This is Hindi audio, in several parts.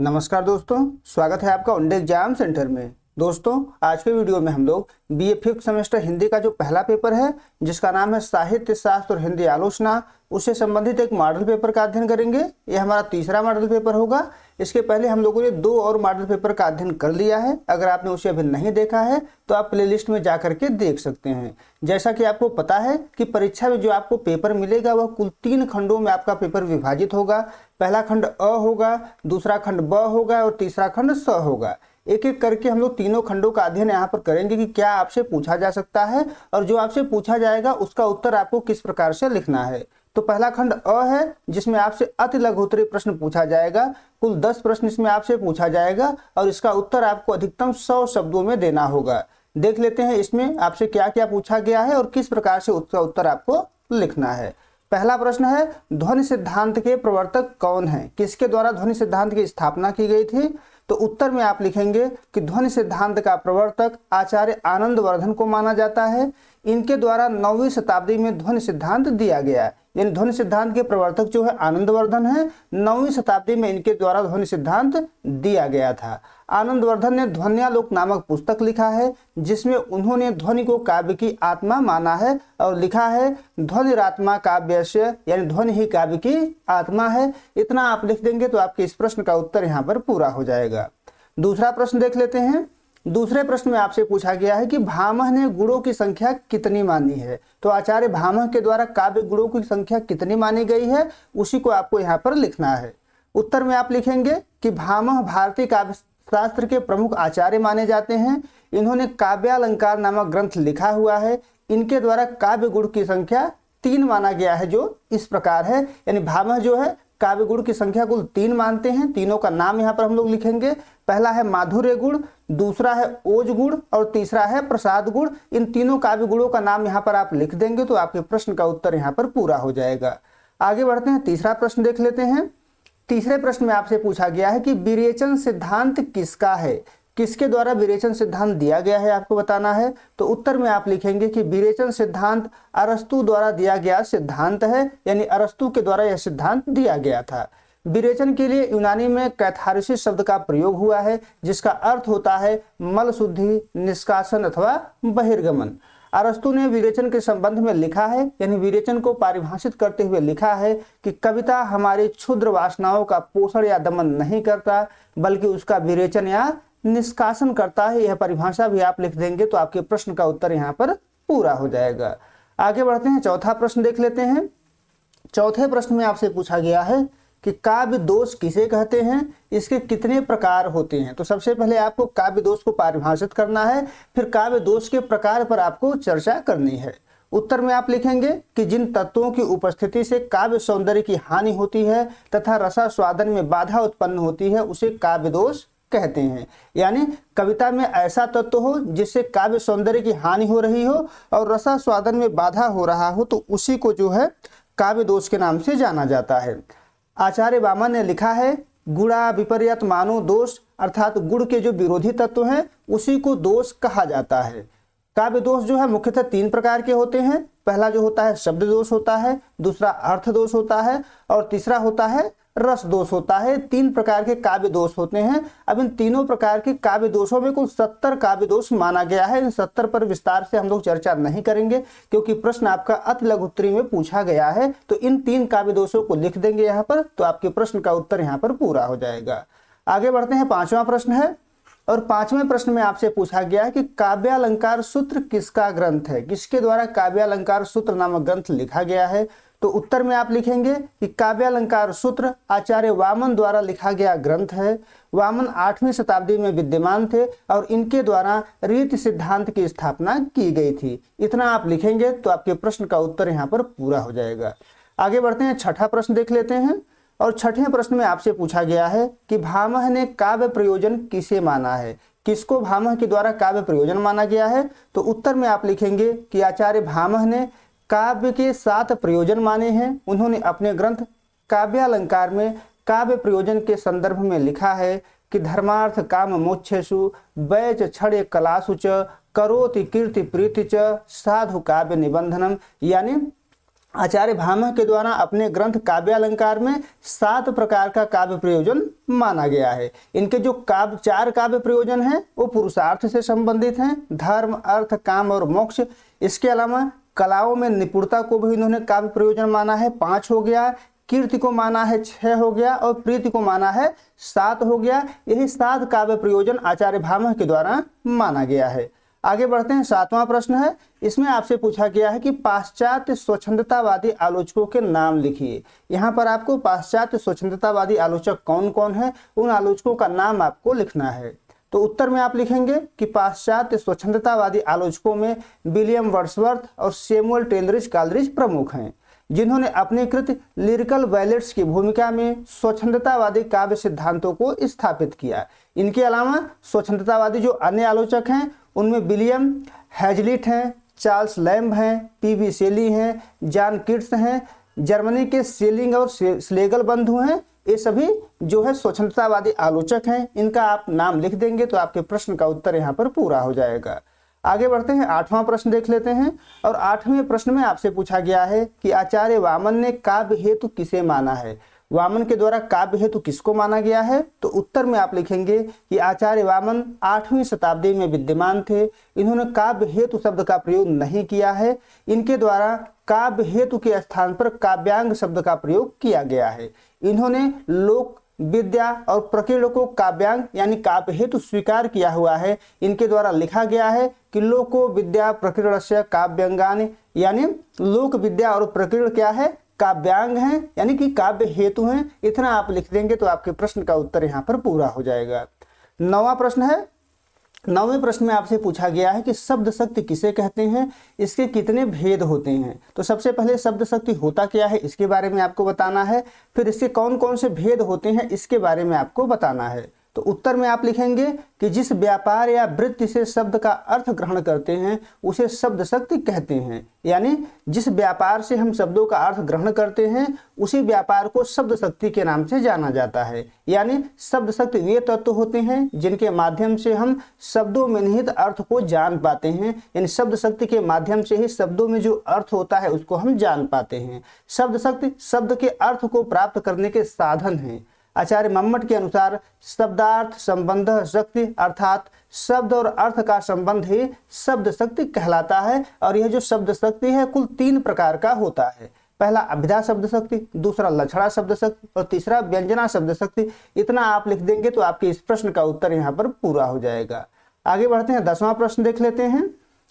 नमस्कार दोस्तों, स्वागत है आपका उंडे एग्जाम सेंटर में। दोस्तों, आज के वीडियो में हम लोग बीए फिफ्थ सेमेस्टर हिंदी का जो पहला पेपर है जिसका नाम है साहित्य शास्त्र और हिंदी आलोचना, उससे संबंधित एक मॉडल पेपर का अध्ययन करेंगे। यह हमारा तीसरा मॉडल पेपर होगा। इसके पहले हम लोगों ने 2 और मॉडल पेपर का अध्ययन कर लिया है। अगर आपने उसे अभी नहीं देखा है तो आप प्लेलिस्ट में जा करके देख सकते हैं। जैसा कि आपको पता है कि परीक्षा में जो आपको पेपर मिलेगा वह कुल 3 खंडों में आपका पेपर विभाजित होगा। पहला खंड अ होगा, दूसरा खंड ब होगा और तीसरा खंड स होगा। एक एक करके हम लोग तीनों खंडों का अध्ययन यहाँ पर करेंगे कि क्या आपसे पूछा जा सकता है और जो आपसे पूछा जाएगा उसका उत्तर आपको किस प्रकार से लिखना है। तो पहला खंड अ है जिसमें आपसे अति लघु उत्तरीय प्रश्न पूछा जाएगा। कुल 10 प्रश्न इसमें आपसे पूछा जाएगा और इसका उत्तर आपको अधिकतम 100 शब्दों में देना होगा। देख लेते हैं इसमें आपसे क्या क्या पूछा गया है और किस प्रकार से उसका उत्तर आपको लिखना है। पहला प्रश्न है, ध्वनि सिद्धांत के प्रवर्तक कौन है? किसके द्वारा ध्वनि सिद्धांत की स्थापना की गई थी? तो उत्तर में आप लिखेंगे कि ध्वनि सिद्धांत का प्रवर्तक आचार्य आनंदवर्धन को माना जाता है। इनके द्वारा 9वीं शताब्दी में ध्वनि सिद्धांत दिया गया। यानी ध्वनि सिद्धांत के प्रवर्तक जो है आनंदवर्धन है। 9वीं शताब्दी में इनके द्वारा ध्वनि सिद्धांत दिया गया था। आनंदवर्धन ने ध्वन्यालोक नामक पुस्तक लिखा है जिसमें उन्होंने ध्वनि को काव्य की आत्मा माना है और लिखा है ध्वनिरात्मा काव्यस्य, यानी ध्वनि ही काव्य की आत्मा है। इतना आप लिख देंगे तो आपके इस प्रश्न का उत्तर यहाँ पर पूरा हो जाएगा। दूसरा प्रश्न देख लेते हैं। दूसरे प्रश्न में आपसे पूछा गया है कि भामह ने गुणों की संख्या कितनी मानी है? तो आचार्य भामह के द्वारा काव्य गुणों की संख्या कितनी मानी गई है, उसी को आपको यहाँ पर लिखना है। उत्तर में आप लिखेंगे कि भामह भारतीय काव्य शास्त्र के प्रमुख आचार्य माने जाते हैं। इन्होंने काव्यालंकार नामक ग्रंथ लिखा हुआ है। इनके द्वारा काव्य गुण की संख्या 3 माना गया है, जो इस प्रकार है। यानी भामह जो है काव्य गुण की संख्या कुल 3 मानते हैं। तीनों का नाम यहाँ पर हम लोग लिखेंगे। पहला है माधुर्य गुण, दूसरा है ओज गुण और तीसरा है प्रसाद गुण। इन तीनों काव्य गुणों का नाम यहाँ पर आप लिख देंगे तो आपके प्रश्न का उत्तर यहाँ पर पूरा हो जाएगा। आगे बढ़ते हैं, तीसरा प्रश्न देख लेते हैं। तीसरे प्रश्न में आपसे पूछा गया है कि विरेचन सिद्धांत किसका है? किसके द्वारा विरेचन सिद्धांत दिया गया है आपको बताना है। तो उत्तर में आप लिखेंगे कि विरेचन सिद्धांत अरस्तु द्वारा दिया गया सिद्धांत है। यानी अरस्तु के द्वारा यह सिद्धांत दिया गया था। विरेचन के लिए यूनानी में कैथारसिस शब्द का प्रयोग हुआ है जिसका अर्थ होता है मल शुद्धि, निष्कासन अथवा बहिर्गमन। अरस्तु ने विरेचन के संबंध में लिखा है, यानी विरेचन को परिभाषित करते हुए लिखा है कि कविता हमारी क्षुद्र वासनाओं का पोषण या दमन नहीं करता बल्कि उसका विरेचन या निष्कासन करता है। यह परिभाषा भी आप लिख देंगे तो आपके प्रश्न का उत्तर यहाँ पर पूरा हो जाएगा। आगे बढ़ते हैं, चौथा प्रश्न देख लेते हैं। चौथे प्रश्न में आपसे पूछा गया है कि काव्य दोष किसे कहते हैं, इसके कितने प्रकार होते हैं। तो सबसे पहले आपको काव्य दोष को परिभाषित करना है, फिर काव्य दोष के प्रकार पर आपको चर्चा करनी है। उत्तर में आप लिखेंगे कि जिन तत्वों की उपस्थिति से काव्य सौंदर्य की हानि होती है तथा रसास्वादन में बाधा उत्पन्न होती है उसे काव्य दोष कहते हैं। यानी कविता में ऐसा तत्व हो जिससे काव्य सौंदर्य की हानि हो रही हो और रसास्वादन में बाधा हो रहा हो तो उसी को जो है काव्य दोष के नाम से जाना जाता है। आचार्य वामन ने लिखा है गुणा विपर्यत मानो दोष, अर्थात गुण के जो विरोधी तत्व हैं उसी को दोष कहा जाता है। काव्य दोष जो है मुख्यतः 3 प्रकार के होते हैं। पहला जो होता है शब्द दोष होता है, दूसरा अर्थ दोष होता है और तीसरा होता है रस दोष होता है। 3 प्रकार के काव्य दोष होते हैं। अब इन तीनों प्रकार के काव्य दोषों में कुल 70 काव्य दोष माना गया है। इन 70 पर विस्तार से हम लोग चर्चा नहीं करेंगे क्योंकि प्रश्न आपका अति लघु उत्तरीय में पूछा गया है। तो इन 3 काव्य दोषों को लिख देंगे यहाँ पर तो आपके प्रश्न का उत्तर यहाँ पर पूरा हो जाएगा। आगे बढ़ते हैं, 5वां प्रश्न है और 5वें प्रश्न में आपसे पूछा गया है कि काव्यालंकार सूत्र किसका ग्रंथ है? किसके द्वारा काव्यालंकार सूत्र नामक ग्रंथ लिखा गया है? तो उत्तर में आप लिखेंगे कि काव्यालंकार सूत्र आचार्य वामन द्वारा लिखा गया ग्रंथ है। वामन 8वीं शताब्दी में विद्यमान थे और इनके द्वारा रीति सिद्धांत की स्थापना की गई थी। इतना आप लिखेंगे तो आपके प्रश्न का उत्तर यहाँ पर पूरा हो जाएगा। आगे बढ़ते हैं, 6ठा प्रश्न देख लेते हैं और 6ठे प्रश्न में आपसे पूछा गया है कि भामह ने काव्य प्रयोजन किसे माना है? किसको भामह के द्वारा काव्य प्रयोजन माना गया है? तो उत्तर में आप लिखेंगे कि आचार्य भामह ने काव्य के 7 प्रयोजन माने हैं। उन्होंने अपने ग्रंथ काव्यालंकार में काव्य प्रयोजन के संदर्भ में लिखा है कि धर्मार्थ काम मोक्षेषु वैच छड़े कलासु च करोति कीर्ति प्रीति च साधु काव्य निबंधनम। यानी आचार्य भामह के द्वारा अपने ग्रंथ काव्यालंकार में 7 प्रकार का काव्य प्रयोजन माना गया है। इनके जो चार काव्य प्रयोजन हैं वो पुरुषार्थ से संबंधित हैं, धर्म, अर्थ, काम और मोक्ष। इसके अलावा कलाओं में निपुणता को भी इन्होंने काव्य प्रयोजन माना है, 5 हो गया। कीर्ति को माना है 6 हो गया, और प्रीति को माना है 7 हो गया। यही 7 काव्य प्रयोजन आचार्य भामह के द्वारा माना गया है। आगे बढ़ते हैं, 7वां प्रश्न है। इसमें आपसे पूछा गया है कि पाश्चात्य स्वच्छंदतावादी आलोचकों के नाम लिखिए। यहाँ पर आपको पाश्चात्य स्वच्छंदतावादी आलोचक कौन कौन है, उन आलोचकों का नाम आपको लिखना है। तो उत्तर में आप लिखेंगे कि पाश्चात्य स्वच्छंदतावादी आलोचकों में विलियम वर्ड्सवर्थ और सैमुअल टेलरिज कॉलरिज प्रमुख हैं, जिन्होंने अपने कृत लिरिकल बैलेट्स की भूमिका में स्वच्छंदतावादी काव्य सिद्धांतों को स्थापित किया। इनके अलावा स्वच्छंदतावादी जो अन्य आलोचक हैं उनमें विलियम हैजलिट हैं, चार्ल्स लैम्ब हैं, पीवी शेली हैं, जॉन कीट्स हैं, जर्मनी के सेलिंग और स्लेगल बंधु हैं। ये सभी जो है स्वच्छंदतावादी आलोचक हैं। इनका आप नाम लिख देंगे तो आपके प्रश्न का उत्तर यहाँ पर पूरा हो जाएगा। आगे बढ़ते हैं, 8वां प्रश्न देख लेते हैं। और 8वें प्रश्न में आपसे पूछा गया है कि आचार्य वामन ने काव्य हेतु किसे माना है। वामन के द्वारा काव्य हेतु किसको माना गया है। तो उत्तर में आप लिखेंगे कि आचार्य वामन 8वीं शताब्दी में विद्यमान थे। इन्होंने काव्य हेतु शब्द का प्रयोग नहीं किया है। इनके द्वारा काव्य हेतु के स्थान पर काव्यांग शब्द का प्रयोग किया गया है। इन्होंने लोक विद्या और प्रकीर्ण को काव्यांग यानी काव्य हेतु स्वीकार किया हुआ है। इनके द्वारा लिखा गया है कि लोको विद्या प्रकीर्णस्य काव्यांगानि, यानी लोक विद्या और प्रकीर्ण क्या है, काव्यांग हैं, यानी कि काव्य हेतु हैं। इतना आप लिख देंगे तो आपके प्रश्न का उत्तर यहाँ पर पूरा हो जाएगा। 9वां प्रश्न है। 9वें प्रश्न में आपसे पूछा गया है कि शब्द शक्ति किसे कहते हैं, इसके कितने भेद होते हैं। तो सबसे पहले शब्द शक्ति होता क्या है इसके बारे में आपको बताना है, फिर इसके कौन कौन से भेद होते हैं इसके बारे में आपको बताना है। तो उत्तर में आप लिखेंगे कि जिस व्यापार या वृत्ति से शब्द का अर्थ ग्रहण करते हैं उसे शब्द शक्ति कहते हैं। यानी जिस व्यापार से हम शब्दों का अर्थ ग्रहण करते हैं उसी व्यापार को शब्द शक्ति के नाम से जाना जाता है। यानी शब्द शक्ति वे तत्व होते हैं जिनके माध्यम से हम शब्दों में निहित अर्थ को जान पाते हैं। यानी शब्द शक्ति के माध्यम से ही शब्दों में जो अर्थ होता है उसको हम जान पाते हैं। शब्द शक्ति शब्द के अर्थ को प्राप्त करने के साधन हैं। आचार्य मम्मट के अनुसार शब्दार्थ संबंध शक्ति अर्थात शब्द और अर्थ का संबंध ही शब्द शक्ति कहलाता है। और यह जो शब्द शक्ति है कुल 3 प्रकार का होता है। पहला अभिधा शब्द शक्ति, दूसरा लक्षणा शब्द शक्ति और तीसरा व्यंजना शब्द शक्ति। इतना आप लिख देंगे तो आपके इस प्रश्न का उत्तर यहाँ पर पूरा हो जाएगा। आगे बढ़ते हैं, 10वां प्रश्न देख लेते हैं।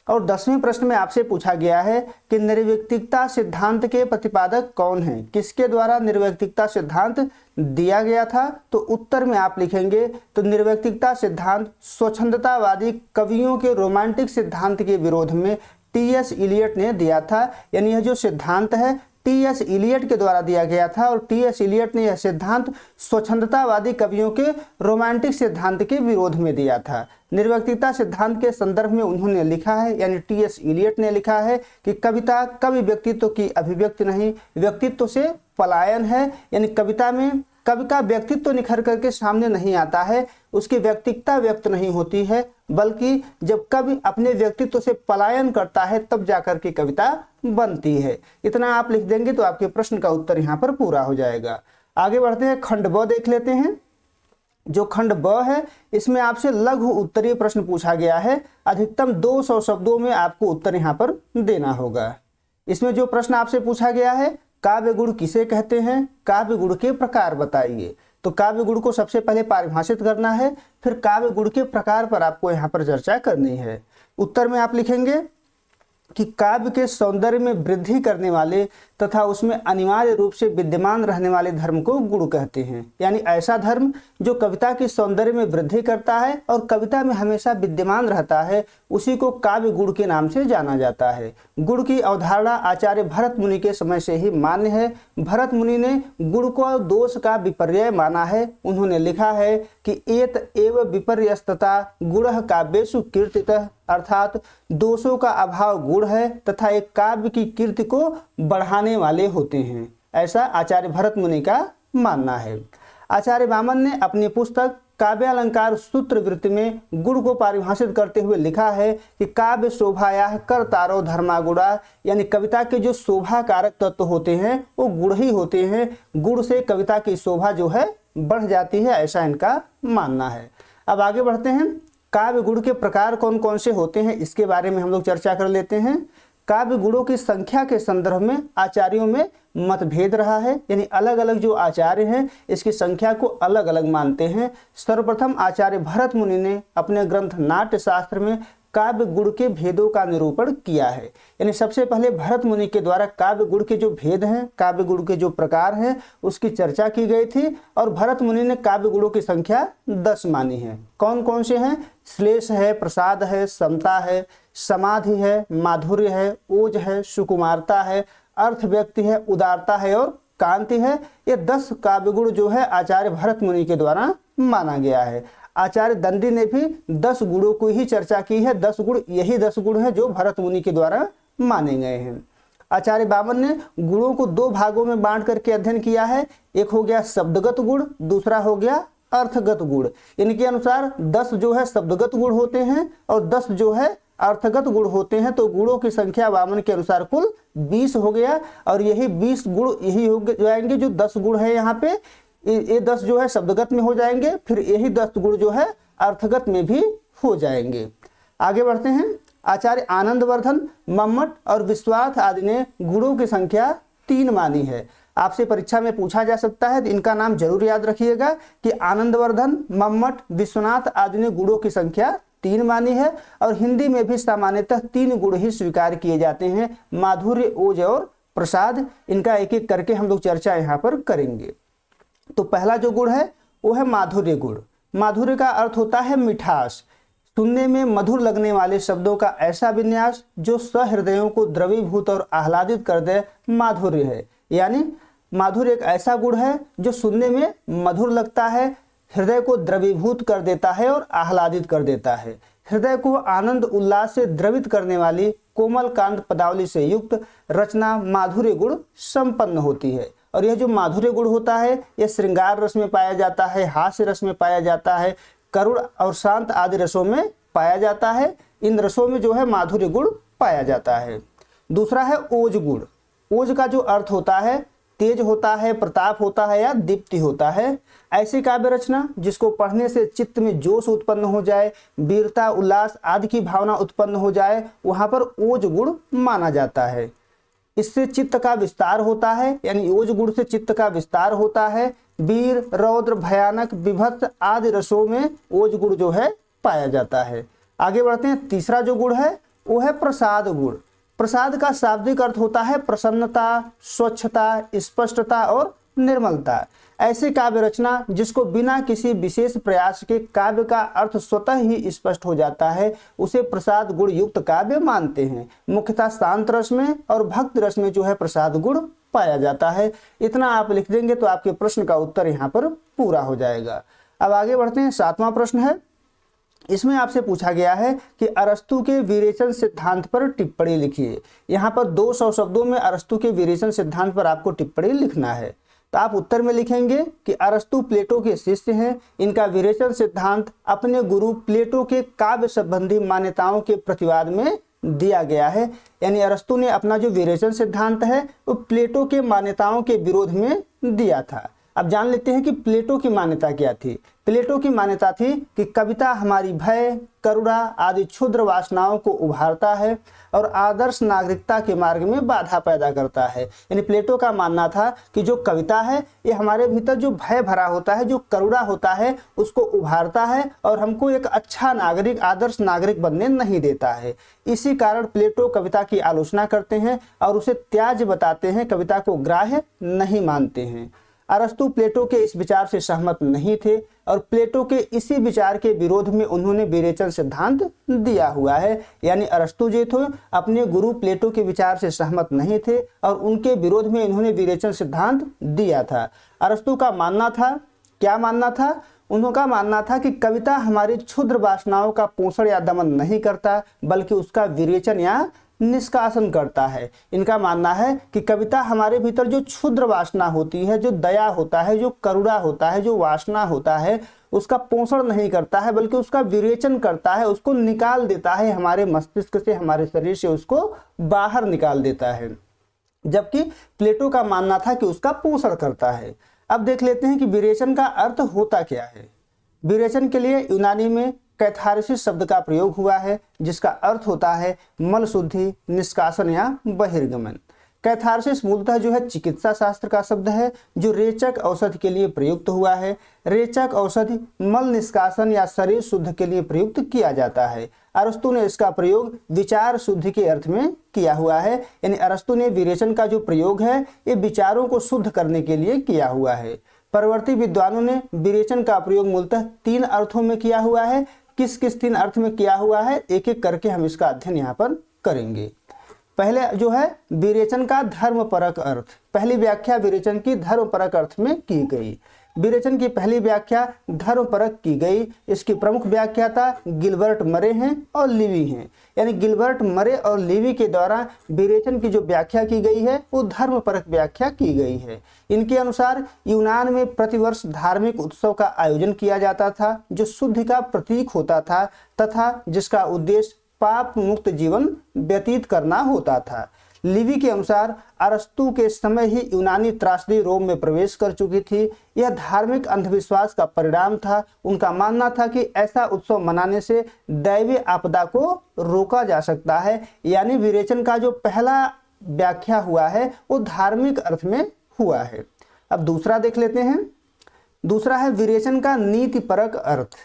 और 10वें प्रश्न में आपसे पूछा गया है कि निर्वैयक्तिकता सिद्धांत के प्रतिपादक कौन हैं, किसके द्वारा निर्वैयक्तिकता सिद्धांत दिया गया था। तो उत्तर में आप लिखेंगे तो निर्वैयक्तिकता सिद्धांत स्वच्छंदतावादी कवियों के रोमांटिक सिद्धांत के विरोध में टी.एस. इलियट ने दिया था। यानी यह जो सिद्धांत है टी.एस. इलियट के द्वारा दिया गया था और टी.एस. इलियट ने यह सिद्धांत स्वच्छंदतावादी कवियों के रोमांटिक सिद्धांत के विरोध में दिया था। निर्वैयक्तिकता सिद्धांत के संदर्भ में उन्होंने लिखा है, यानी टी.एस. इलियट ने लिखा है कि कविता कवि व्यक्तित्व की अभिव्यक्ति नहीं, व्यक्तित्व से पलायन है। यानी कविता में कवि का व्यक्तित्व निखर करके सामने नहीं आता है, उसकी व्यक्तिकता व्यक्त नहीं होती है, बल्कि जब कवि अपने व्यक्तित्व से पलायन करता है तब जाकर के कविता बनती है। इतना आप लिख देंगे तो आपके प्रश्न का उत्तर यहाँ पर पूरा हो जाएगा। आगे बढ़ते हैं, खंड ब देख लेते हैं। जो खंड ब है इसमें आपसे लघु उत्तरीय प्रश्न पूछा गया है। अधिकतम 200 शब्दों में आपको उत्तर यहाँ पर देना होगा। इसमें जो प्रश्न आपसे पूछा गया है काव्य गुण किसे कहते हैं, काव्य गुण के प्रकार बताइए। तो काव्य गुण को सबसे पहले परिभाषित करना है, फिर काव्य गुण के प्रकार पर आपको यहाँ पर चर्चा करनी है। उत्तर में आप लिखेंगे कि काव्य के सौंदर्य में वृद्धि करने वाले तथा उसमें अनिवार्य रूप से विद्यमान रहने वाले धर्म को गुण कहते हैं। यानी ऐसा धर्म जो कविता की सौंदर्य में वृद्धि करता है और कविता में हमेशा विद्यमान रहता है उसी को काव्य गुण के नाम से जाना जाता है। गुण की अवधारणा आचार्य भरत मुनि के समय से ही मान्य है। भरत मुनि ने गुण को दोष का विपर्यय माना है। उन्होंने लिखा है कि एत एव विपर्यस्तता गुणः काव्येषु कीर्तितः, अर्थात दोषों का अभाव गुण है तथा एक काव्य की कीर्ति को बढ़ाने वाले होते हैं। ऐसा आचार्य भरत मुनि का मानना है। आचार्य वामन ने अपनी पुस्तक काव्य अलंकार सूत्र वृत्ति में गुण को परिभाषित करते हुए लिखा है कि काव्य शोभाया कर तारो धर्मा गुणा, यानी कविता के जो शोभा कारक तत्व होते हैं वो गुण ही होते हैं। गुण से कविता की शोभा जो है बढ़ जाती है, ऐसा इनका मानना है। अब आगे बढ़ते हैं, काव्य गुण के प्रकार कौन कौन से होते हैं इसके बारे में हम लोग चर्चा कर लेते हैं। काव्य गुणों की संख्या के संदर्भ में आचार्यों में मतभेद रहा है, यानी अलग अलग जो आचार्य हैं इसकी संख्या को अलग अलग मानते हैं। सर्वप्रथम आचार्य भरत मुनि ने अपने ग्रंथ नाट्य शास्त्र में काव्य गुण के भेदों का निरूपण किया है। यानी सबसे पहले भरत मुनि के द्वारा काव्य गुण के जो भेद हैं, काव्य गुण के जो प्रकार हैं उसकी चर्चा की गई थी, और भरत मुनि ने काव्य गुणों की संख्या 10 मानी है। कौन कौन से हैं? श्लेष है, प्रसाद है, समता है, समाधि है, माधुर्य है, ओज है, सुकुमारता है, अर्थ व्यक्ति है, उदारता है और कांति है। ये 10 काव्य गुण जो है आचार्य भरत मुनि के द्वारा माना गया है। आचार्य दंडी ने भी 10 गुणों को ही चर्चा की है। 10 गुण, यही 10 गुण है जो भरत मुनि के द्वारा माने गए हैं। आचार्य बामन ने गुणों को 2 भागों में बांट करके अध्ययन किया है। एक हो गया शब्दगत गुण, दूसरा हो गया अर्थगत गुण। इनके अनुसार 10 जो है शब्दगत गुण होते हैं और 10 जो है अर्थगत गुण होते हैं। तो गुणों की संख्या वामन के अनुसार कुल 20 हो गया, और यही 20 गुण यही हो जाएंगे जो 10 गुण है यहाँ पे, ये 10 जो है शब्दगत में हो जाएंगे, फिर यही 10 गुण जो है अर्थगत में भी हो जाएंगे। आगे बढ़ते हैं, आचार्य आनंदवर्धन, मम्मट और विश्वास आदि ने गुणों की संख्या 3 मानी है। आपसे परीक्षा में पूछा जा सकता है, तो इनका नाम जरूर याद रखिएगा कि आनंदवर्धन, मम्मट, विश्वनाथ आदि ने गुणों की संख्या 3 मानी है। और हिंदी में भी सामान्यतः 3 गुण ही स्वीकार किए जाते हैं, माधुर्य, ओज और प्रसाद। इनका एक एक करके हम लोग चर्चा यहाँ पर करेंगे। तो पहला जो गुण है वो है माधुर्य गुण। माधुर्य का अर्थ होता है मिठास, सुनने में मधुर लगने वाले शब्दों का ऐसा विन्यास जो सहृदयों को द्रवीभूत और आह्लादित कर दे, माधुर्य है। यानी माधुर्य एक ऐसा गुण है जो सुनने में मधुर लगता है, हृदय को द्रवीभूत कर देता है और आह्लादित कर देता है। हृदय को आनंद उल्लास से द्रवित करने वाली कोमल कांत पदावली से युक्त रचना माधुर्य गुण संपन्न होती है। और यह जो माधुर्य गुण होता है यह श्रृंगार रस में पाया जाता है, हास्य रस में पाया जाता है, करुण और शांत आदि रसों में पाया जाता है। इन रसों में जो है माधुर्य गुण पाया जाता है। दूसरा है ओज गुण। ओज का जो अर्थ होता है तेज होता है, प्रताप होता है या दीप्ति होता है। ऐसी काव्य रचना जिसको पढ़ने से चित्त में जोश उत्पन्न हो जाए, वीरता, उल्लास आदि की भावना उत्पन्न हो जाए, वहां पर ओज गुण माना जाता है। इससे चित्त का विस्तार होता है, यानी ओज गुण से चित्त का विस्तार होता है। वीर, रौद्र, भयानक, विभत्स आदि रसों में ओज गुण जो है पाया जाता है। आगे बढ़ते हैं, तीसरा जो गुण है वो है प्रसाद गुण। प्रसाद का शाब्दिक अर्थ होता है प्रसन्नता, स्वच्छता, स्पष्टता और निर्मलता। ऐसी काव्य रचना जिसको बिना किसी विशेष प्रयास के काव्य का अर्थ स्वतः ही स्पष्ट हो जाता है, उसे प्रसाद गुण युक्त काव्य मानते हैं। मुख्यतः शांत रस में और भक्त रस में जो है प्रसाद गुण पाया जाता है। इतना आप लिख देंगे तो आपके प्रश्न का उत्तर यहाँ पर पूरा हो जाएगा। अब आगे बढ़ते हैं, 7वां प्रश्न है। इसमें आपसे पूछा गया है कि अरस्तु के विरेचन सिद्धांत पर टिप्पणी लिखिए। यहाँ पर 200 शब्दों में अरस्तु के विरेचन सिद्धांत पर आपको टिप्पणी लिखना है। तो आप उत्तर में लिखेंगे कि अरस्तु प्लेटो के शिष्य हैं। इनका विरेचन सिद्धांत अपने गुरु प्लेटो के काव्य संबंधी मान्यताओं के प्रतिवाद में दिया गया है। यानी अरस्तु ने अपना जो विरेचन सिद्धांत है वो प्लेटो के मान्यताओं के विरोध में दिया था। अब जान लेते हैं कि प्लेटो की मान्यता क्या थी। प्लेटो की मान्यता थी कि कविता हमारी भय, करुणा आदि क्षुद्र वासनाओं को उभारता है और आदर्श नागरिकता के मार्ग में बाधा पैदा करता है। यानी प्लेटो का मानना था कि जो कविता है ये हमारे भीतर जो भय भरा होता है, जो करुणा होता है, उसको उभारता है और हमको एक अच्छा नागरिक, आदर्श नागरिक बनने नहीं देता है। इसी कारण प्लेटो कविता की आलोचना करते हैं और उसे त्याज्य बताते हैं, कविता को ग्राह्य नहीं मानते हैं। अरस्तु प्लेटो के इस विचार से सहमत नहीं थे और प्लेटो के इसी विचार के विरोध में उन्होंने विरेचन सिद्धांत दिया हुआ है। यानी अरस्तु जो थे अपने गुरु प्लेटो के विचार से सहमत नहीं थे और उनके विरोध में इन्होंने विरेचन सिद्धांत दिया था। अरस्तु का मानना था, क्या मानना था? उनका मानना था कि कविता हमारी क्षुद्र वासनाओं का पोषण या दमन नहीं करता बल्कि उसका विरेचन या निष्कासन करता है। इनका मानना है कि कविता हमारे भीतर जो क्षुद्र वासना होती है, जो दया होता है, जो करुणा होता है, जो वासना होता है, उसका पोषण नहीं करता है बल्कि उसका विरेचन करता है, उसको निकाल देता है हमारे मस्तिष्क से, हमारे शरीर से उसको बाहर निकाल देता है। जबकि प्लेटो का मानना था कि उसका पोषण करता है। अब देख लेते हैं कि विरेचन का अर्थ होता क्या है। विरेचन के लिए यूनानी में कैथारसिस शब्द का प्रयोग हुआ है, जिसका अर्थ होता है मल शुद्धि, निष्कासन या बहिर्गमन। कैथारसिस मूलतः जो है चिकित्सा शास्त्र का शब्द है, जो रेचक औषधि के लिए प्रयुक्त हुआ है। रेचक औषधि मल निष्कासन या शरीर शुद्ध के लिए प्रयुक्त किया जाता है। अरस्तु ने इसका प्रयोग विचार शुद्धि के अर्थ में किया हुआ है, यानी अरस्तु ने विरेचन का जो प्रयोग है ये विचारों को शुद्ध करने के लिए किया हुआ है। परवर्ती विद्वानों ने विरेचन का प्रयोग मूलतः 3 अर्थों में किया हुआ है। किस किस 3 अर्थ में किया हुआ है, एक एक करके हम इसका अध्ययन यहाँ पर करेंगे। पहले जो है विरेचन का धर्मपरक अर्थ। पहली व्याख्या विरेचन की धर्मपरक अर्थ में की गई। विरेचन की पहली व्याख्या धर्मपरक की गई। इसकी प्रमुख व्याख्याता गिलबर्ट मरे हैं और लिवी हैं, यानी गिलबर्ट मरे और लिवी के द्वारा विरेचन की जो व्याख्या की गई है वो धर्मपरक व्याख्या की गई है। इनके अनुसार यूनान में प्रतिवर्ष धार्मिक उत्सव का आयोजन किया जाता था, जो शुद्धि का प्रतीक होता था तथा जिसका उद्देश्य पाप मुक्त जीवन व्यतीत करना होता था। लिवी के अनुसार अरस्तु के समय ही यूनानी त्रासदी रोम में प्रवेश कर चुकी थी। यह धार्मिक अंधविश्वास का परिणाम था। उनका मानना था कि ऐसा उत्सव मनाने से दैवीय आपदा को रोका जा सकता है, यानी विरेचन का जो पहला व्याख्या हुआ है वो धार्मिक अर्थ में हुआ है। अब दूसरा देख लेते हैं। दूसरा है विरेचन का नीतिपरक अर्थ।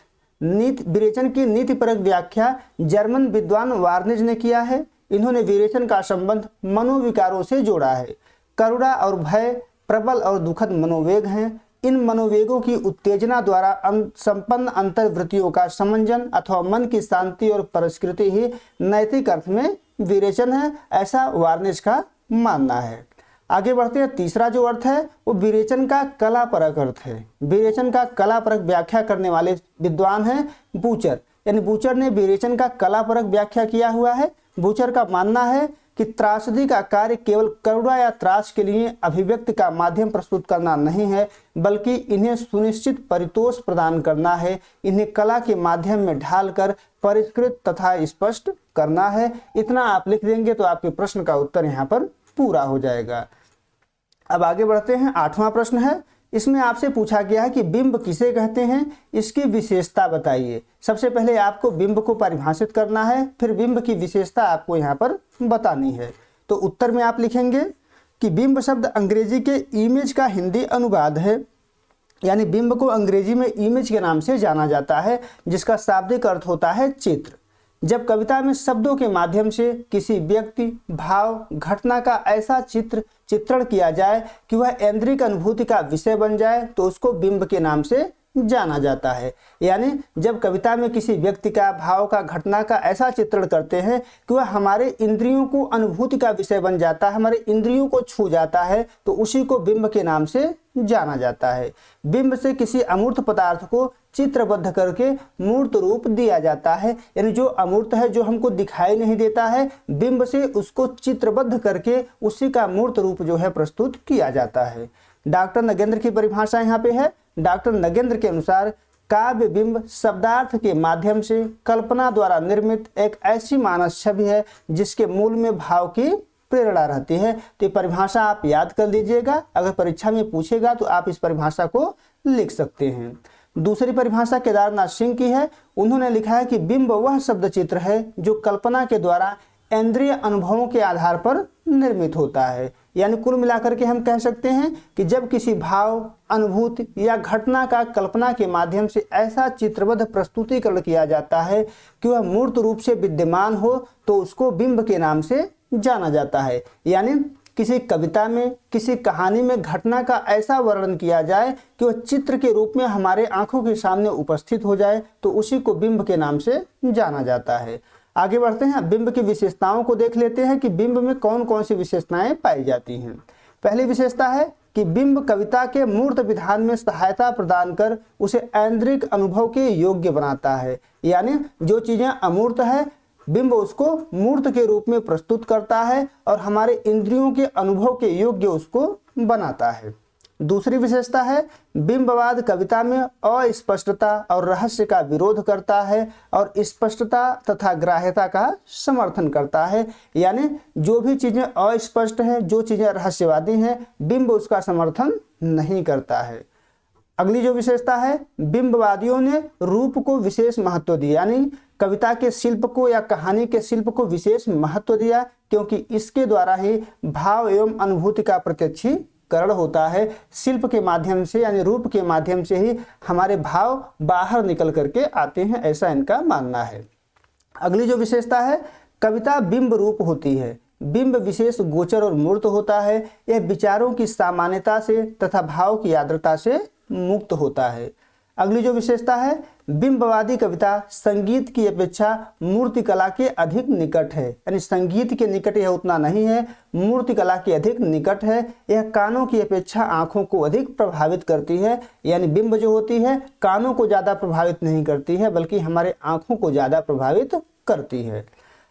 विरेचन की नीतिपरक व्याख्या जर्मन विद्वान वार्निज ने किया है। इन्होंने विरेचन का संबंध मनोविकारों से जोड़ा है। करुणा और भय प्रबल और दुखद मनोवेग हैं। इन मनोवेगों की उत्तेजना द्वारा संपन्न अंतर्वृत्तियों का समंजन अथवा मन की शांति और परिष्कृति ही नैतिक अर्थ में विरेचन है, ऐसा वार्निज का मानना है। आगे बढ़ते हैं। तीसरा जो अर्थ है वो विरेचन का कलापरक अर्थ है। विरेचन का कलापरक व्याख्या करने वाले विद्वान हैं बूचर, यानी बूचर ने विरेचन का कलापरक व्याख्या किया हुआ है। बूचर का मानना है कि त्रासदी का कार्य केवल करुणा या त्रास के लिए अभिव्यक्ति का माध्यम प्रस्तुत करना नहीं है, बल्कि इन्हें सुनिश्चित परितोष प्रदान करना है। इन्हें कला के माध्यम में ढालकर परिष्कृत तथा स्पष्ट करना है। इतना आप लिख देंगे तो आपके प्रश्न का उत्तर यहाँ पर पूरा हो जाएगा। अब आगे बढ़ते हैं। 8वां प्रश्न है, इसमें आपसे पूछा गया है कि बिंब किसे कहते हैं, इसकी विशेषता बताइए। सबसे पहले आपको बिंब को परिभाषित करना है, फिर बिंब की विशेषता आपको यहाँ पर बतानी है। तो उत्तर में आप लिखेंगे कि बिंब शब्द अंग्रेजी के इमेज का हिंदी अनुवाद है, यानी बिंब को अंग्रेजी में इमेज के नाम से जाना जाता है, जिसका शाब्दिक अर्थ होता है चित्र। जब कविता में शब्दों के माध्यम से किसी व्यक्ति, भाव, घटना का ऐसा चित्रण किया जाए कि वह ऐन्द्रिक अनुभूति का विषय बन जाए तो उसको बिंब के नाम से जाना जाता है। यानी जब कविता में किसी व्यक्ति का, भाव का, घटना का ऐसा चित्रण करते हैं कि वह हमारे इंद्रियों को अनुभूति का विषय बन जाता है, हमारे इंद्रियों को छू जाता है, तो उसी को बिंब के नाम से जाना जाता है। बिंब से किसी अमूर्त पदार्थ को चित्रबद्ध करके मूर्त रूप दिया जाता है, यानी जो अमूर्त है, जो हमको दिखाई नहीं देता है, बिंब से उसको चित्रबद्ध करके उसी का मूर्त रूप जो है प्रस्तुत किया जाता है। डॉक्टर नगेंद्र की परिभाषा यहाँ पे है। डॉक्टर नगेंद्र के अनुसार काव्य बिंब शब्दार्थ के माध्यम से कल्पना द्वारा निर्मित एक ऐसी मानस छवि है जिसके मूल में भाव की प्रेरणा रहती है। तो ये परिभाषा आप याद कर लीजिएगा, अगर परीक्षा में पूछेगा तो आप इस परिभाषा को लिख सकते हैं। दूसरी परिभाषा केदारनाथ सिंह की है। उन्होंने लिखा है कि बिंब वह शब्द चित्र है जो कल्पना के द्वारा इंद्रिय अनुभवों के आधार पर निर्मित होता है। यानी कुल मिलाकर के हम कह सकते हैं कि जब किसी भाव, अनुभूति या घटना का कल्पना के माध्यम से ऐसा चित्रबद्ध प्रस्तुतिकरण किया जाता है कि वह मूर्त रूप से विद्यमान हो तो उसको बिंब के नाम से जाना जाता है। यानी किसी कविता में, किसी कहानी में घटना का ऐसा वर्णन किया जाए कि वह चित्र के रूप में हमारे आंखों के सामने उपस्थित हो जाए तो उसी को बिंब के नाम से जाना जाता है। आगे बढ़ते हैं। बिंब की विशेषताओं को देख लेते हैं कि बिंब में कौन कौन सी विशेषताएं पाई जाती हैं। पहली विशेषता है कि बिंब कविता के मूर्त विधान में सहायता प्रदान कर उसे ऐन्द्रिक अनुभव के योग्य बनाता है। यानी जो चीजें अमूर्त है बिंब उसको मूर्त के रूप में प्रस्तुत करता है और हमारे इंद्रियों के अनुभव के योग्य उसको बनाता है। दूसरी विशेषता है बिंबवाद कविता में अस्पष्टता और रहस्य का विरोध करता है और स्पष्टता तथा ग्राह्यता का समर्थन करता है। यानी जो भी चीजें अस्पष्ट हैं, जो चीजें रहस्यवादी हैं, बिंब उसका समर्थन नहीं करता है। अगली जो विशेषता है, बिंबवादियों ने रूप को विशेष महत्व दिया, यानी कविता के शिल्प को या कहानी के शिल्प को विशेष महत्व दिया, क्योंकि इसके द्वारा ही भाव एवं अनुभूति का प्रत्यक्षीकरण होता है। शिल्प के माध्यम से यानी रूप के माध्यम से ही हमारे भाव बाहर निकल करके आते हैं, ऐसा इनका मानना है। अगली जो विशेषता है, कविता बिंब रूप होती है। बिंब विशेष गोचर और मूर्त होता है। यह विचारों की सामान्यता से तथा भाव की आर्द्रता से मुक्त होता है। अगली जो विशेषता है, बिंबवादी कविता संगीत की अपेक्षा मूर्ति कला के अधिक निकट है, यानी संगीत के निकट यह उतना नहीं है, मूर्ति कला के अधिक निकट है। यह कानों की अपेक्षा आंखों को अधिक प्रभावित करती है, यानी बिंब जो होती है कानों को ज़्यादा प्रभावित नहीं करती है बल्कि हमारे आंखों को ज़्यादा प्रभावित करती है।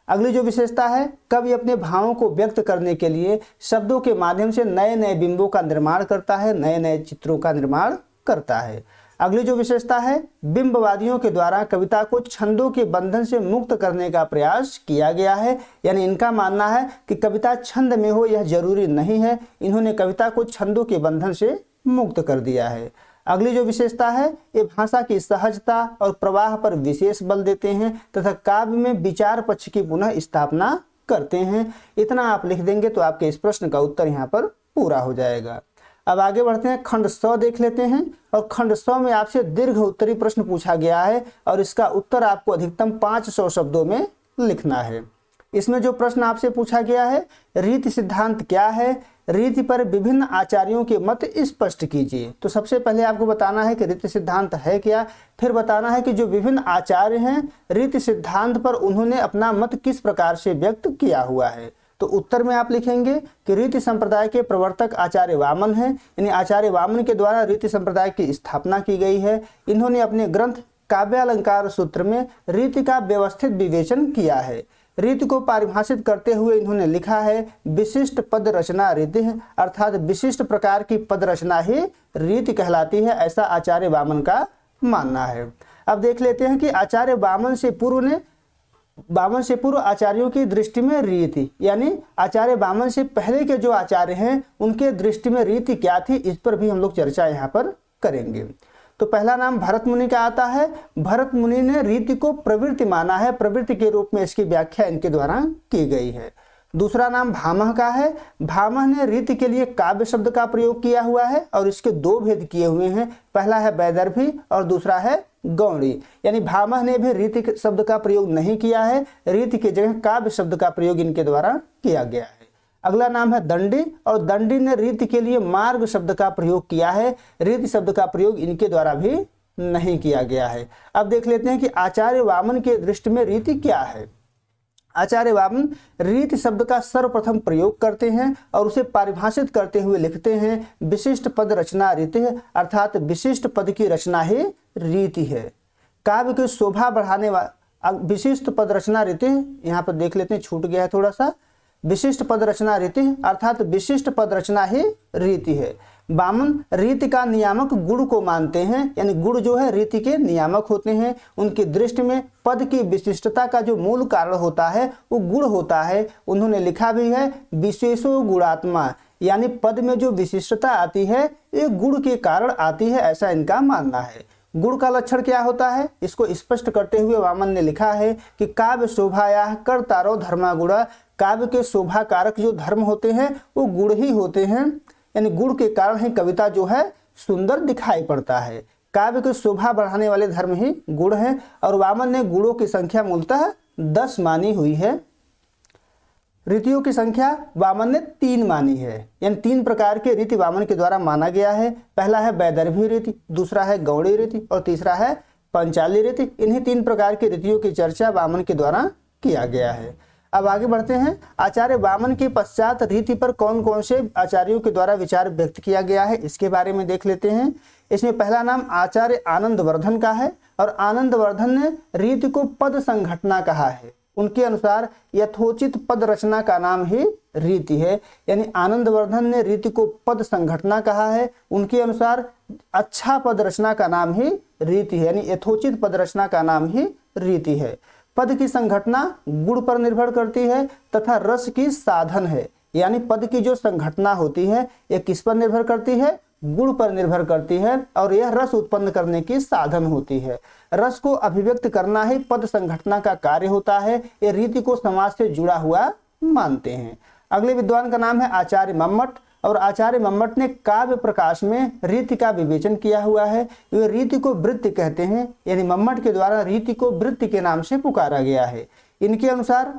अगली जो विशेषता है, कवि अपने भावों को व्यक्त करने के लिए शब्दों के माध्यम से नए नए बिंबों का निर्माण करता है, नए नए चित्रों का निर्माण करता है। अगली जो विशेषता है, बिंबवादियों के द्वारा कविता को छंदों के बंधन से मुक्त करने का प्रयास किया गया है, यानी इनका मानना है कि कविता छंद में हो यह जरूरी नहीं है, इन्होंने कविता को छंदों के बंधन से मुक्त कर दिया है। अगली जो विशेषता है, ये भाषा की सहजता और प्रवाह पर विशेष बल देते हैं तथा काव्य में विचार पक्ष की पुनः स्थापना करते हैं। इतना आप लिख देंगे तो आपके इस प्रश्न का उत्तर यहाँ पर पूरा हो जाएगा। अब आगे बढ़ते हैं, खंड 100 देख लेते हैं। और खंड 100 में आपसे दीर्घ उत्तरी प्रश्न पूछा गया है और इसका उत्तर आपको अधिकतम 500 शब्दों में लिखना है। इसमें जो प्रश्न आपसे पूछा गया है, रीति सिद्धांत क्या है, रीति पर विभिन्न आचार्यों के मत स्पष्ट कीजिए। तो सबसे पहले आपको बताना है कि रीति सिद्धांत है क्या, फिर बताना है कि जो विभिन्न आचार्य हैं रीति सिद्धांत पर उन्होंने अपना मत किस प्रकार से व्यक्त किया हुआ है। तो उत्तर में आप लिखेंगे कि रीति संप्रदाय के प्रवर्तक आचार्य वामन हैं, यानी आचार्य वामन के द्वारा रीति संप्रदाय की स्थापना की गई है। इन्होंने अपने ग्रंथ काव्यालंकार सूत्र में रीति का व्यवस्थित विवेचन किया है। रीति को परिभाषित करते हुए इन्होंने लिखा है, विशिष्ट पद रचना रीति है, अर्थात विशिष्ट प्रकार की पद रचना ही रीति कहलाती है, ऐसा आचार्य वामन का मानना है। अब देख लेते हैं कि आचार्य वामन से पूर्व आचार्यों की दृष्टि में रीति, यानी आचार्य वामन से पहले के जो आचार्य हैं उनके दृष्टि में रीति क्या थी, इस पर भी हम लोग चर्चा यहाँ पर करेंगे। तो पहला नाम भरत मुनि का आता है। भरत मुनि ने रीति को प्रवृत्ति माना है, प्रवृत्ति के रूप में इसकी व्याख्या इनके द्वारा की गई है। दूसरा नाम भामह का है। भामह ने रीति के लिए काव्य शब्द का प्रयोग किया हुआ है और इसके दो भेद किए हुए हैं, पहला है वैदर्भी और दूसरा है गौड़ी, यानी भामह ने भी रीति शब्द का प्रयोग नहीं किया है, रीति की जगह काव्य शब्द का प्रयोग इनके द्वारा किया गया है। अगला नाम है दंडी, और दंडी ने रीति के लिए मार्ग शब्द का प्रयोग किया है, रीति शब्द का प्रयोग इनके द्वारा भी नहीं किया गया है। अब देख लेते हैं कि आचार्य वामन के दृष्टि में रीति क्या है। आचार्य वामन रीति शब्द का सर्वप्रथम प्रयोग करते हैं और उसे परिभाषित करते हुए लिखते हैं, विशिष्ट पद रचना रीति है, अर्थात विशिष्ट पद की रचना ही रीति है। काव्य की शोभा बढ़ाने वाला विशिष्ट पद रचना रीति, यहाँ पर देख लेते हैं, छूट गया है थोड़ा सा, विशिष्ट पद रचना रीति अर्थात विशिष्ट पद रचना ही रीति है। वामन रीति का नियामक गुण को मानते हैं, यानी गुण जो है रीति के नियामक होते हैं। उनकी दृष्टि में पद की विशिष्टता का जो मूल कारण होता है वो गुण होता है। उन्होंने लिखा भी है, विशेषो गुणात्मा, यानी पद में जो विशिष्टता आती है ये गुण के कारण आती है, ऐसा इनका मानना है। गुण का लक्षण क्या होता है, इसको स्पष्ट करते हुए वामन ने लिखा है कि काव्य शोभाया कर्तारो धर्मा गुणा, काव्य के शोभा कारक जो धर्म होते हैं वो गुण ही होते हैं, यानी गुण के कारण ही कविता जो है सुंदर दिखाई पड़ता है। काव्य की शोभा बढ़ाने वाले धर्म ही गुण है, और वामन ने गुणों की संख्या मूलतः 10 मानी हुई है। रीतियों की संख्या वामन ने 3 मानी है, यानी 3 प्रकार के रीति वामन के द्वारा माना गया है। पहला है वैदर्भी रीति, दूसरा है गौड़ी रीति और तीसरा है पंचाली रीति। इन्हीं 3 प्रकार की रीतियों की चर्चा वामन के द्वारा किया गया है। अब आगे बढ़ते हैं, आचार्य वामन के पश्चात रीति पर कौन कौन से आचार्यों के द्वारा विचार व्यक्त किया गया है, इसके बारे में देख लेते हैं। इसमें पहला नाम आचार्य आनंदवर्धन का है, और आनंदवर्धन ने रीति को पद संघटना कहा है, उनके अनुसार यथोचित पद रचना का नाम ही रीति है। यानी आनंदवर्धन ने रीति को पद संघटना कहा है, उनके अनुसार अच्छा पद रचना का नाम ही रीति है, यानी यथोचित पद रचना का नाम ही रीति है। पद की संघटना गुण पर निर्भर करती है तथा रस की साधन है। यानी पद की जो संघटना होती है यह किस पर निर्भर करती है, गुण पर निर्भर करती है, और यह रस उत्पन्न करने की साधन होती है। रस को अभिव्यक्त करना ही पद संघटना का कार्य होता है। यह रीति को समाज से जुड़ा हुआ मानते हैं। अगले विद्वान का नाम है आचार्य मम्मट, और आचार्य मम्मट ने काव्य प्रकाश में रीति का विवेचन किया हुआ है। वे रीति को वृत्ति कहते हैं, यानी मम्मट के द्वारा रीति को वृत्ति के नाम से पुकारा गया है। इनके अनुसार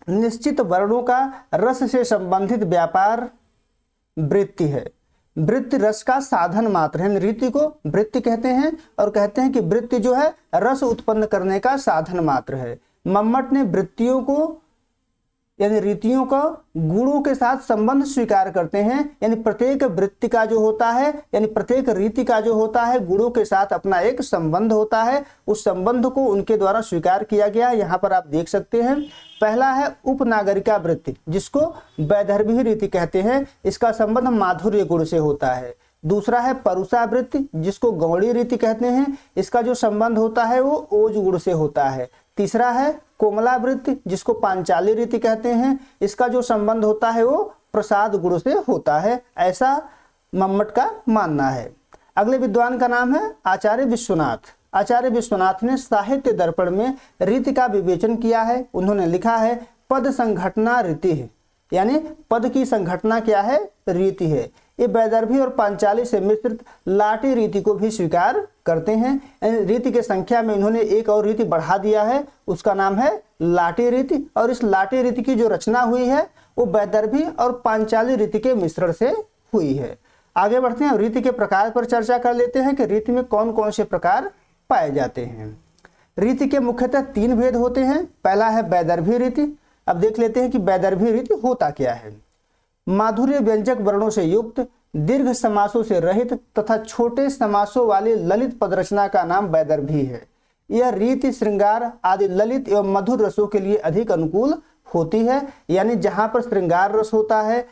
निश्चित वर्णों का रस से संबंधित व्यापार वृत्ति है। वृत्ति रस का साधन मात्र है। रीति को वृत्ति कहते हैं और कहते हैं कि वृत्ति जो है रस उत्पन्न करने का साधन मात्र है। मम्मट ने वृत्तियों को यानी रीतियों का गुणों के साथ संबंध स्वीकार करते हैं। यानी प्रत्येक वृत्ति का जो होता है, यानी प्रत्येक रीति का जो होता है, गुणों के साथ अपना एक संबंध होता है। उस संबंध को उनके द्वारा स्वीकार किया गया। यहाँ पर आप देख सकते हैं, पहला है उपनागरिका वृत्ति, जिसको वैदर्भी रीति कहते हैं। इसका संबंध माधुर्य गुण से होता है। दूसरा है परुषा वृत्ति, जिसको गौड़ी रीति कहते हैं। इसका जो संबंध होता है वो ओज गुण से होता है। तीसरा है कोमला वृत्ति, जिसको पांचाली रीति कहते हैं। इसका जो संबंध होता है वो प्रसाद गुण से होता है, ऐसा मम्मट का मानना है। अगले विद्वान का नाम है आचार्य विश्वनाथ। आचार्य विश्वनाथ ने साहित्य दर्पण में रीति का विवेचन किया है। उन्होंने लिखा है पद संघटना रीति है, यानी पद की संघटना क्या है, रीति है। ये वैदर्भी और पांचाली से मिश्रित लाटी रीति को भी स्वीकार करते हैं। रीति के संख्या में इन्होंने एक और रीति बढ़ा दिया है, उसका नाम है लाटी रीति। और इस लाटी रीति की जो रचना हुई है वो वैदर्भी और पांचाली रीति के मिश्रण से हुई है। आगे बढ़ते हैं, रीति के प्रकार पर चर्चा कर लेते हैं कि रीति में कौन कौन से प्रकार पाए जाते हैं। रीति के मुख्यतः 3 भेद होते हैं। पहला है वैदर्भी रीति। अब देख लेते हैं कि वैदर्भी रीति होता क्या है। माधुर्य व्यंजक वर्णों से युक्त, दीर्घ समासों से रहित तथा छोटे समासों वाली ललित पद रचना का नाम वैदर्भी है। यह रीति श्रृंगार आदि ललित एवं मधुर रसों के लिए अधिक अनुकूल होती है। यानी जहां पर श्रृंगार रस होता है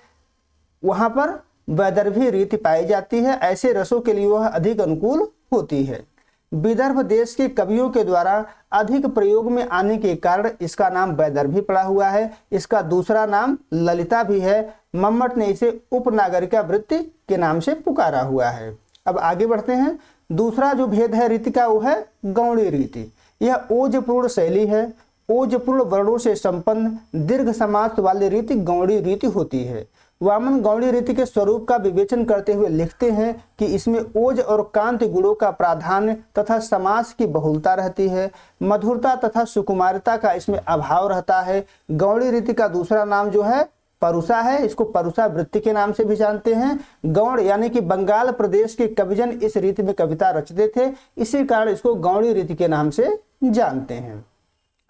वहां पर वैदर्भी रीति पाई जाती है। ऐसे रसों के लिए वह अधिक अनुकूल होती है। विदर्भ देश के कवियों के द्वारा अधिक प्रयोग में आने के कारण इसका नाम वैदर्भी पड़ा हुआ है। इसका दूसरा नाम ललिता भी है। मम्मट ने इसे उपनागरिका वृत्ति के नाम से पुकारा हुआ है। अब आगे बढ़ते हैं। दूसरा जो भेद है रीति का वो है गौड़ी रीति। यह ओजपूर्ण शैली है। ओजपूर्ण वर्णों से संपन्न दीर्घ समास वाली रीति गौड़ी रीति होती है। वामन गौड़ी रीति के स्वरूप का विवेचन करते हुए लिखते हैं कि इसमें ओज और कांति गुणों का प्राधान्य तथा समास की बहुलता रहती है। मधुरता तथा सुकुमारता का इसमें अभाव रहता है। गौड़ी रीति का दूसरा नाम जो है परुषा है। इसको परुषा वृत्ति के नाम से भी जानते हैं। गौड़ यानी कि बंगाल प्रदेश के कविजन इस रीति में कविता रचते थे, इसी कारण इसको गौड़ी रीति के नाम से जानते हैं।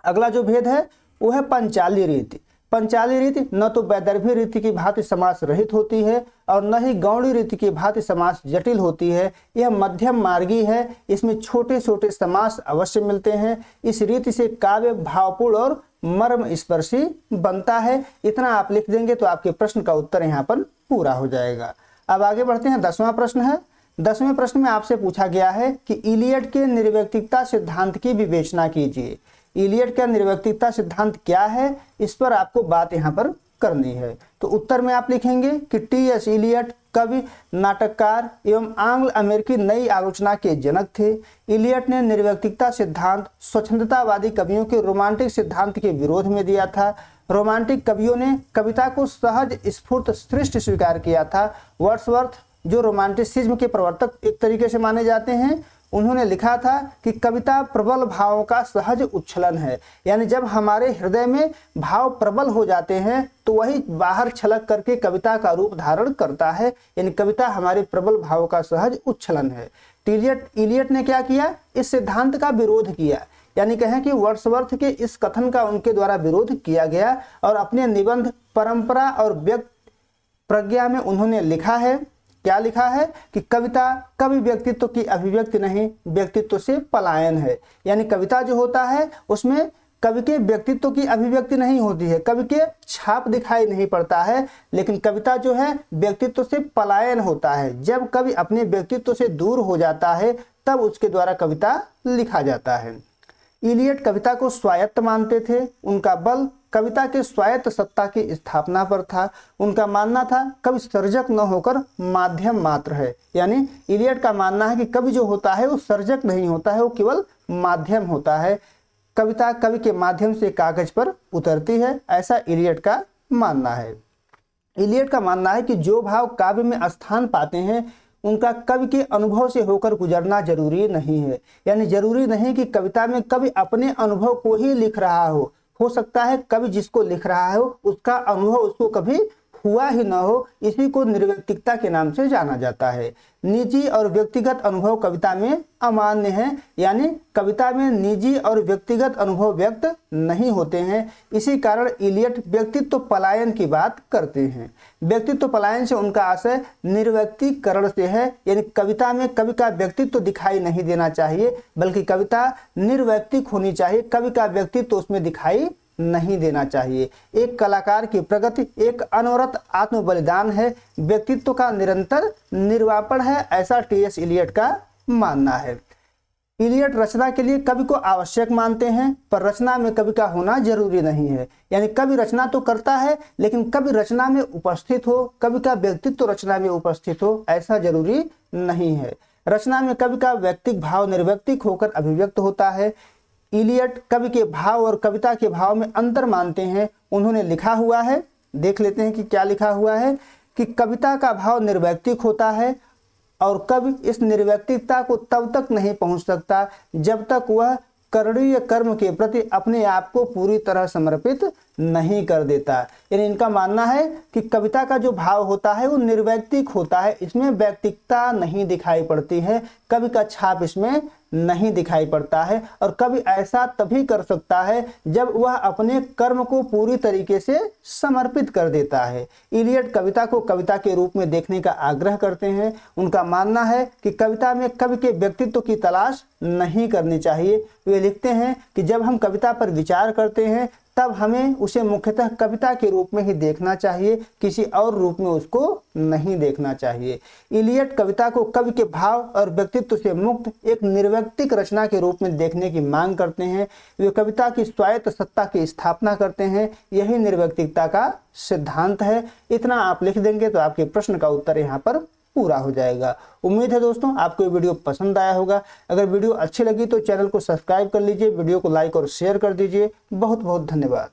अगला जो भेद है वो है पंचाली रीति। पंचाली रीति न तो वैदर्भी रीति की भांति समास रहित होती है और न ही गौड़ी रीति की भांति समास जटिल होती है। यह मध्यम मार्गी है। इसमें छोटे छोटे समास अवश्य मिलते हैं। इस रीति से काव्य भावपूर्ण और मर्म स्पर्शी बनता है। इतना आप लिख देंगे तो आपके प्रश्न का उत्तर यहाँ पर पूरा हो जाएगा। अब आगे बढ़ते हैं। 10वां प्रश्न है। 10वें प्रश्न में आपसे पूछा गया है कि इलियट के निर्व्यक्तिकता सिद्धांत की विवेचना कीजिए। इलियट का निर्व्यक्तिकता सिद्धांत क्या है, इस पर आपको बात यहाँ पर करनी है। तो उत्तर में आप लिखेंगे कि टी.एस. इलियट कवि, नाटककार एवं आंग्ल अमेरिकी नई आलोचना के जनक थे। इलियट ने निर्व्यक्तिकता सिद्धांत स्वच्छंदतावादी कवियों के रोमांटिक सिद्धांत के विरोध में दिया था। रोमांटिक कवियों ने कविता को सहज स्फूर्त सृष्टि स्वीकार किया था। वर्ड्सवर्थ जो रोमांटिसिज्म के प्रवर्तक एक तरीके से माने जाते हैं, उन्होंने लिखा था कि कविता प्रबल भावों का सहज उच्छलन है। यानी जब हमारे हृदय में भाव प्रबल हो जाते हैं तो वही बाहर छलक करके कविता का रूप धारण करता है। यानी कविता हमारे प्रबल भावों का सहज उच्छलन है। इलियट ने क्या किया, इस सिद्धांत का विरोध किया। यानी कहें कि वर्ड्सवर्थ के इस कथन का उनके द्वारा विरोध किया गया और अपने निबंध परंपरा और व्यक्त प्रज्ञा में उन्होंने लिखा है, क्या लिखा है कि कविता कवि व्यक्तित्व की अभिव्यक्ति नहीं, व्यक्तित्व से पलायन है। यानी कविता जो होता है उसमें कवि के व्यक्तित्व की अभिव्यक्ति नहीं होती है, कवि के छाप दिखाई नहीं पड़ता है, लेकिन कविता जो है व्यक्तित्व से पलायन होता है। जब कवि अपने व्यक्तित्व से दूर हो जाता है तब उसके द्वारा कविता लिखा जाता है। इलियट कविता को स्वायत्त मानते थे। उनका बल कविता के स्वायत्त सत्ता की स्थापना पर था। उनका मानना था कवि सर्जक न होकर माध्यम मात्र है। यानी इलियट का मानना है कि कवि जो होता है वो सर्जक नहीं होता है, वो केवल माध्यम होता है। कविता कवि के माध्यम से कागज पर उतरती है, ऐसा इलियट का मानना है। इलियट का मानना है कि जो भाव काव्य में स्थान पाते हैं उनका कवि के अनुभव से होकर गुजरना जरूरी नहीं है। यानी जरूरी नहीं कि कविता में कवि अपने अनुभव को ही लिख रहा हो सकता है कवि जिसको लिख रहा हो उसका अनुभव उसको कभी हुआ ही न हो। इसी को निर्व्यक्तिकता के नाम से जाना जाता है। निजी और व्यक्तिगत अनुभव कविता में अमान्य है। यानी कविता में निजी और व्यक्तिगत अनुभव व्यक्त नहीं होते हैं। इसी कारण इलियट व्यक्तित्व पलायन की बात करते हैं। व्यक्तित्व पलायन से उनका आशय निर्व्यक्तिकरण से है। यानी कविता में कवि का व्यक्तित्व दिखाई नहीं देना चाहिए, बल्कि कविता निर्व्यक्तिक होनी चाहिए। कवि का व्यक्तित्व उसमें दिखाई नहीं देना चाहिए। एक कलाकार की प्रगति एक अनवरत आत्म बलिदान है, व्यक्तित्व का निरंतर निर्वापण है, ऐसा टी.एस. इलियट का मानना है। इलियट रचना के लिए कवि को आवश्यक मानते हैं, पर रचना में कवि का होना जरूरी नहीं है। यानी कवि रचना तो करता है, लेकिन कवि रचना में उपस्थित हो, कवि का व्यक्तित्व रचना में उपस्थित हो, ऐसा जरूरी नहीं है। रचना में कवि का व्यक्तिक भाव निर्व्यक्तिक होकर अभिव्यक्त होता है। इलियट कवि के भाव और कविता के भाव में अंतर मानते हैं। उन्होंने लिखा हुआ है, देख लेते हैं कि क्या लिखा हुआ है, कि कविता का भाव निर्व्यक्तिक होता है और कवि इस निर्व्यक्तिकता को तब तक नहीं पहुंच सकता जब तक वह करणीय कर्म के प्रति अपने आप को पूरी तरह समर्पित नहीं कर देता। यानी इनका मानना है कि कविता का जो भाव होता है वो निर्वैयक्तिक होता है, इसमें वैयक्तिकता नहीं दिखाई पड़ती है, कवि का छाप इसमें नहीं दिखाई पड़ता है। और कवि ऐसा तभी कर सकता है जब वह अपने कर्म को पूरी तरीके से समर्पित कर देता है। इलियट कविता को कविता के रूप में देखने का आग्रह करते हैं। उनका मानना है कि कविता में कवि के व्यक्तित्व की तलाश नहीं करनी चाहिए। वे लिखते हैं कि जब हम कविता पर विचार करते हैं तब हमें उसे मुख्यतः कविता के रूप में ही देखना चाहिए, किसी और रूप में उसको नहीं देखना चाहिए। इलियट कविता को कवि के भाव और व्यक्तित्व से मुक्त एक निर्वैयक्तिक रचना के रूप में देखने की मांग करते हैं। वे कविता की स्वायत्त सत्ता की स्थापना करते हैं, यही निर्वैयक्तिकता का सिद्धांत है। इतना आप लिख देंगे तो आपके प्रश्न का उत्तर यहाँ पर पूरा हो जाएगा। उम्मीद है दोस्तों आपको ये वीडियो पसंद आया होगा। अगर वीडियो अच्छी लगी तो चैनल को सब्सक्राइब कर लीजिए, वीडियो को लाइक और शेयर कर दीजिए। बहुत बहुत धन्यवाद।